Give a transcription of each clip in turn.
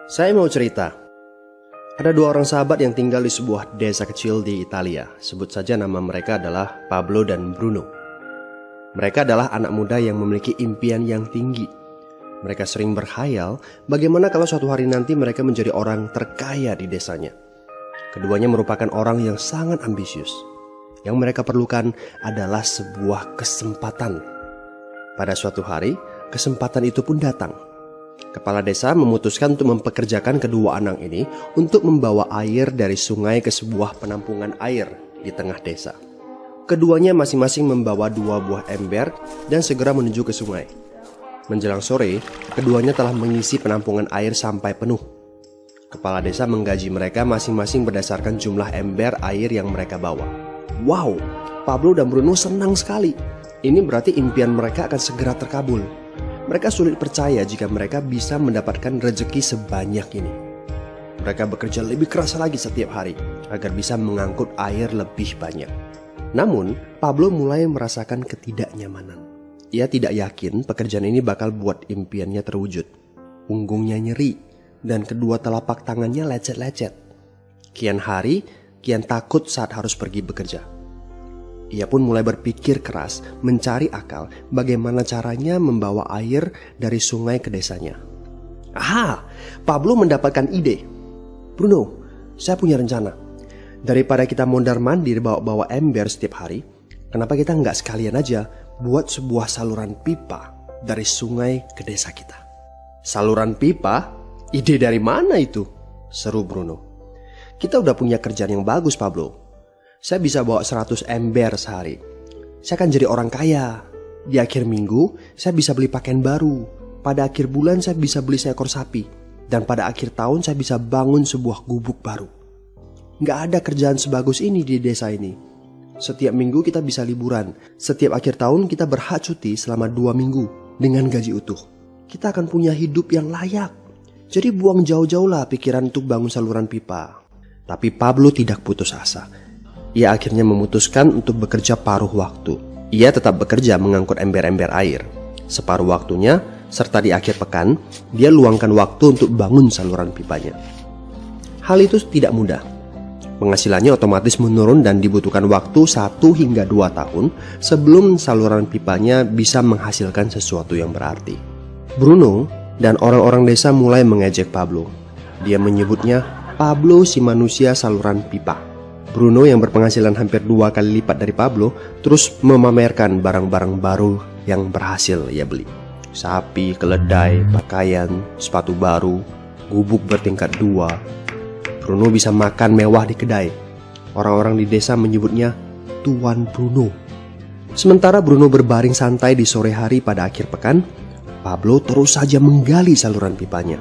Saya mau cerita. Ada dua orang sahabat yang tinggal di sebuah desa kecil di Italia. Sebut saja nama mereka adalah Pablo dan Bruno. Mereka adalah anak muda yang memiliki impian yang tinggi. Mereka sering berkhayal bagaimana kalau suatu hari nanti mereka menjadi orang terkaya di desanya. Keduanya merupakan orang yang sangat ambisius. Yang mereka perlukan adalah sebuah kesempatan. Pada suatu hari, kesempatan itu pun datang. Kepala desa memutuskan untuk mempekerjakan kedua anak ini untuk membawa air dari sungai ke sebuah penampungan air di tengah desa. Keduanya masing-masing membawa 2 buah ember dan segera menuju ke sungai. Menjelang sore, keduanya telah mengisi penampungan air sampai penuh. Kepala desa menggaji mereka masing-masing berdasarkan jumlah ember air yang mereka bawa. Wow, Pablo dan Bruno senang sekali. Ini berarti impian mereka akan segera terkabul. Mereka sulit percaya jika mereka bisa mendapatkan rezeki sebanyak ini. Mereka bekerja lebih keras lagi setiap hari agar bisa mengangkut air lebih banyak. Namun, Pablo mulai merasakan ketidaknyamanan. Ia tidak yakin pekerjaan ini bakal buat impiannya terwujud. Punggungnya nyeri dan kedua telapak tangannya lecet-lecet. Kian hari, kian takut saat harus pergi bekerja. Ia pun mulai berpikir keras mencari akal bagaimana caranya membawa air dari sungai ke desanya. Aha, Pablo mendapatkan ide. Bruno, saya punya rencana. Daripada kita mondar-mandir bawa-bawa ember setiap hari, kenapa kita nggak sekalian aja buat sebuah saluran pipa dari sungai ke desa kita? Saluran pipa? Ide dari mana itu? Seru Bruno. Kita udah punya kerjaan yang bagus, Pablo. Saya bisa bawa 100 ember sehari. Saya akan jadi orang kaya. Di akhir minggu, saya bisa beli pakaian baru. Pada akhir bulan, saya bisa beli seekor sapi. Dan pada akhir tahun, saya bisa bangun sebuah gubuk baru. Nggak ada kerjaan sebagus ini di desa ini. Setiap minggu kita bisa liburan. Setiap akhir tahun, kita berhak cuti selama 2 minggu dengan gaji utuh. Kita akan punya hidup yang layak. Jadi buang jauh-jauhlah pikiran untuk bangun saluran pipa. Tapi Pablo tidak putus asa. Ia akhirnya memutuskan untuk bekerja paruh waktu. Ia tetap bekerja mengangkut ember-ember air. Separuh waktunya, serta di akhir pekan, dia luangkan waktu untuk bangun saluran pipanya. Hal itu tidak mudah. Penghasilannya otomatis menurun dan dibutuhkan waktu 1 hingga 2 tahun sebelum saluran pipanya bisa menghasilkan sesuatu yang berarti. Bruno dan orang-orang desa mulai mengejek Pablo. Dia menyebutnya Pablo si manusia saluran pipa. Bruno yang berpenghasilan hampir 2 kali lipat dari Pablo terus memamerkan barang-barang baru yang berhasil ia beli. Sapi, keledai, pakaian, sepatu baru, gubuk bertingkat 2. Bruno bisa makan mewah di kedai. Orang-orang di desa menyebutnya Tuan Bruno. Sementara Bruno berbaring santai di sore hari pada akhir pekan, Pablo terus saja menggali saluran pipanya.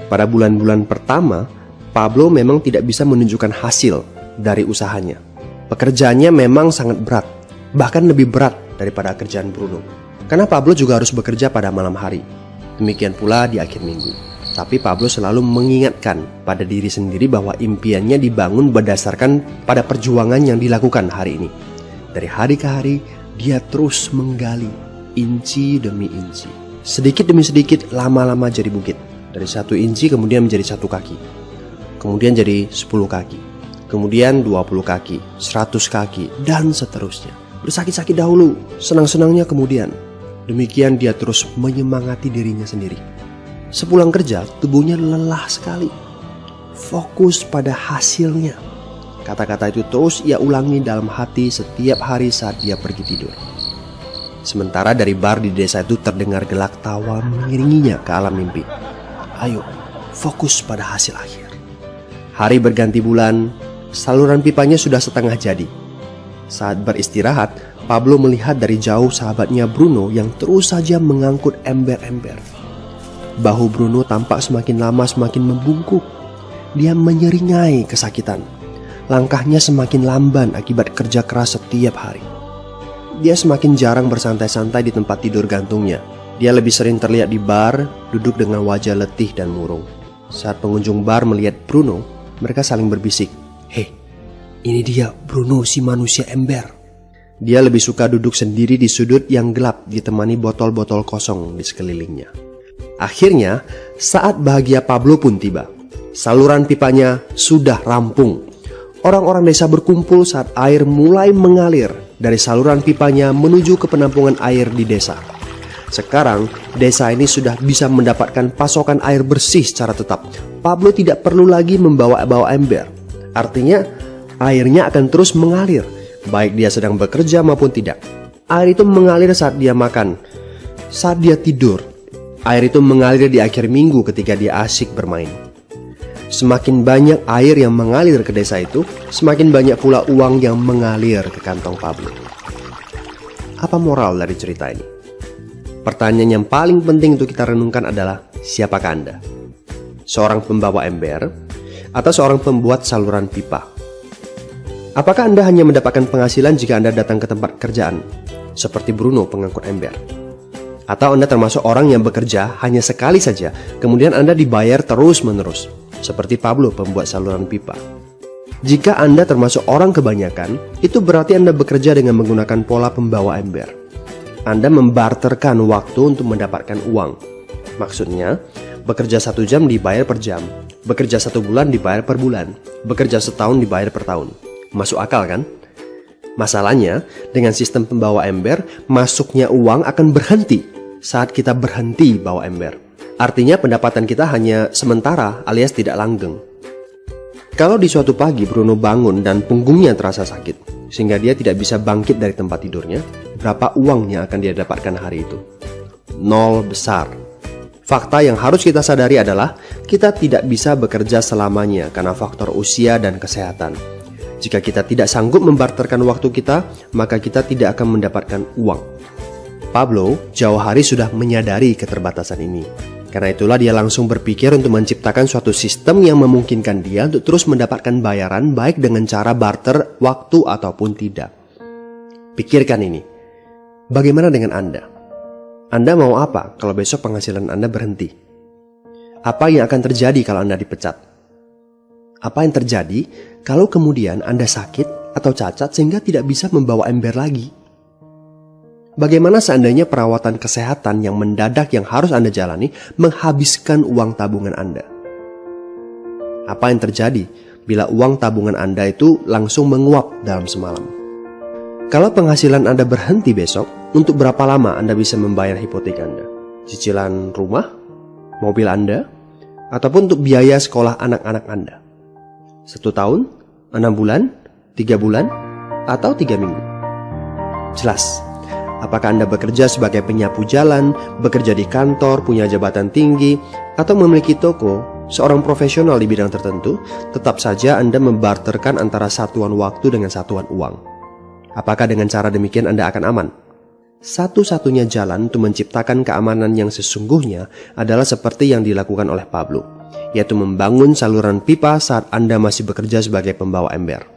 Pada bulan-bulan pertama, Pablo memang tidak bisa menunjukkan hasil dari usahanya. Pekerjaannya memang sangat berat, bahkan lebih berat daripada kerjaan Bruno. Karena Pablo juga harus bekerja pada malam hari. Demikian pula di akhir minggu. Tapi Pablo selalu mengingatkan pada diri sendiri bahwa impiannya dibangun berdasarkan pada perjuangan yang dilakukan hari ini. Dari hari ke hari, dia terus menggali, inci demi inci. Sedikit demi sedikit, lama-lama jadi bukit. Dari 1 inci kemudian menjadi 1 kaki. Kemudian jadi 10 kaki. Kemudian 20 kaki, 100 kaki, dan seterusnya. Bersakit-sakit dahulu, senang-senangnya kemudian. Demikian dia terus menyemangati dirinya sendiri. Sepulang kerja, tubuhnya lelah sekali. Fokus pada hasilnya. Kata-kata itu terus ia ulangi dalam hati setiap hari saat dia pergi tidur. Sementara dari bar di desa itu terdengar gelak tawa mengiringinya ke alam mimpi. Ayo, fokus pada hasil akhir. Hari berganti bulan, saluran pipanya sudah setengah jadi. Saat beristirahat, Pablo melihat dari jauh sahabatnya Bruno yang terus saja mengangkut ember-ember. Bahu Bruno tampak semakin lama semakin membungkuk. Dia menyeringai kesakitan. Langkahnya semakin lamban akibat kerja keras setiap hari. Dia semakin jarang bersantai-santai di tempat tidur gantungnya. Dia lebih sering terlihat di bar, duduk dengan wajah letih dan murung. Saat pengunjung bar melihat Bruno, mereka saling berbisik. Hei, ini dia Bruno si manusia ember. Dia lebih suka duduk sendiri di sudut yang gelap ditemani botol-botol kosong di sekelilingnya. Akhirnya, saat bahagia Pablo pun tiba. Saluran pipanya sudah rampung. Orang-orang desa berkumpul saat air mulai mengalir dari saluran pipanya menuju ke penampungan air di desa. Sekarang, desa ini sudah bisa mendapatkan pasokan air bersih secara tetap. Pablo tidak perlu lagi membawa ember. Artinya, airnya akan terus mengalir, baik dia sedang bekerja maupun tidak. Air itu mengalir saat dia makan, saat dia tidur. Air itu mengalir di akhir minggu ketika dia asyik bermain. Semakin banyak air yang mengalir ke desa itu, semakin banyak pula uang yang mengalir ke kantong Pablo. Apa moral dari cerita ini? Pertanyaan yang paling penting untuk kita renungkan adalah, siapakah Anda? Seorang pembawa ember atau seorang pembuat saluran pipa? Apakah Anda hanya mendapatkan penghasilan jika Anda datang ke tempat kerjaan, seperti Bruno pengangkut ember? Atau Anda termasuk orang yang bekerja hanya sekali saja, kemudian Anda dibayar terus-menerus, seperti Pablo pembuat saluran pipa? Jika Anda termasuk orang kebanyakan, itu berarti Anda bekerja dengan menggunakan pola pembawa ember. Anda membarterkan waktu untuk mendapatkan uang. Maksudnya, bekerja 1 jam dibayar per jam, bekerja 1 bulan dibayar per bulan, bekerja setahun dibayar per tahun. Masuk akal kan? Masalahnya, dengan sistem pembawa ember, masuknya uang akan berhenti saat kita berhenti bawa ember. Artinya pendapatan kita hanya sementara alias tidak langgeng. Kalau di suatu pagi Bruno bangun dan punggungnya terasa sakit, sehingga dia tidak bisa bangkit dari tempat tidurnya, berapa uang yang akan dia dapatkan hari itu? 0 besar. Fakta yang harus kita sadari adalah kita tidak bisa bekerja selamanya karena faktor usia dan kesehatan. Jika kita tidak sanggup membarterkan waktu kita, maka kita tidak akan mendapatkan uang. Pablo jauh hari sudah menyadari keterbatasan ini. Karena itulah dia langsung berpikir untuk menciptakan suatu sistem yang memungkinkan dia untuk terus mendapatkan bayaran baik dengan cara barter waktu ataupun tidak. Pikirkan ini. Bagaimana dengan Anda? Anda mau apa kalau besok penghasilan Anda berhenti? Apa yang akan terjadi kalau Anda dipecat? Apa yang terjadi kalau kemudian Anda sakit atau cacat sehingga tidak bisa membawa ember lagi? Bagaimana seandainya perawatan kesehatan yang mendadak yang harus Anda jalani menghabiskan uang tabungan Anda? Apa yang terjadi bila uang tabungan Anda itu langsung menguap dalam semalam? Kalau penghasilan Anda berhenti besok, untuk berapa lama Anda bisa membayar hipotek Anda? Cicilan rumah, mobil Anda, ataupun untuk biaya sekolah anak-anak Anda? 1 tahun, 6 bulan, 3 bulan, atau 3 minggu? Jelas. Apakah Anda bekerja sebagai penyapu jalan, bekerja di kantor, punya jabatan tinggi, atau memiliki toko, seorang profesional di bidang tertentu, tetap saja Anda membarterkan antara satuan waktu dengan satuan uang. Apakah dengan cara demikian Anda akan aman? Satu-satunya jalan untuk menciptakan keamanan yang sesungguhnya adalah seperti yang dilakukan oleh Pablo, yaitu membangun saluran pipa saat Anda masih bekerja sebagai pembawa ember.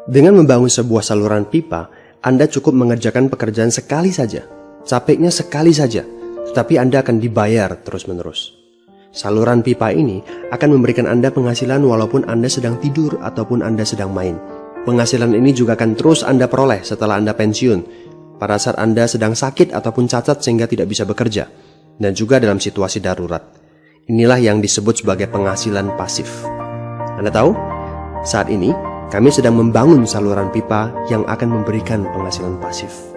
Dengan membangun sebuah saluran pipa, Anda cukup mengerjakan pekerjaan sekali saja, capeknya sekali saja, tetapi Anda akan dibayar terus-menerus. Saluran pipa ini akan memberikan Anda penghasilan walaupun Anda sedang tidur ataupun Anda sedang main. Penghasilan ini juga akan terus Anda peroleh setelah Anda pensiun, pada saat Anda sedang sakit ataupun cacat sehingga tidak bisa bekerja, dan juga dalam situasi darurat. Inilah yang disebut sebagai penghasilan pasif. Anda tahu, saat ini kami sedang membangun saluran pipa yang akan memberikan penghasilan pasif.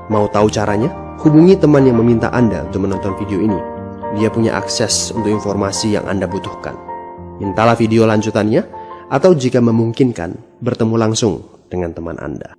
Mau tahu caranya? Hubungi teman yang meminta Anda untuk menonton video ini. Dia punya akses untuk informasi yang Anda butuhkan. Mintalah video lanjutannya, atau jika memungkinkan, bertemu langsung dengan teman Anda.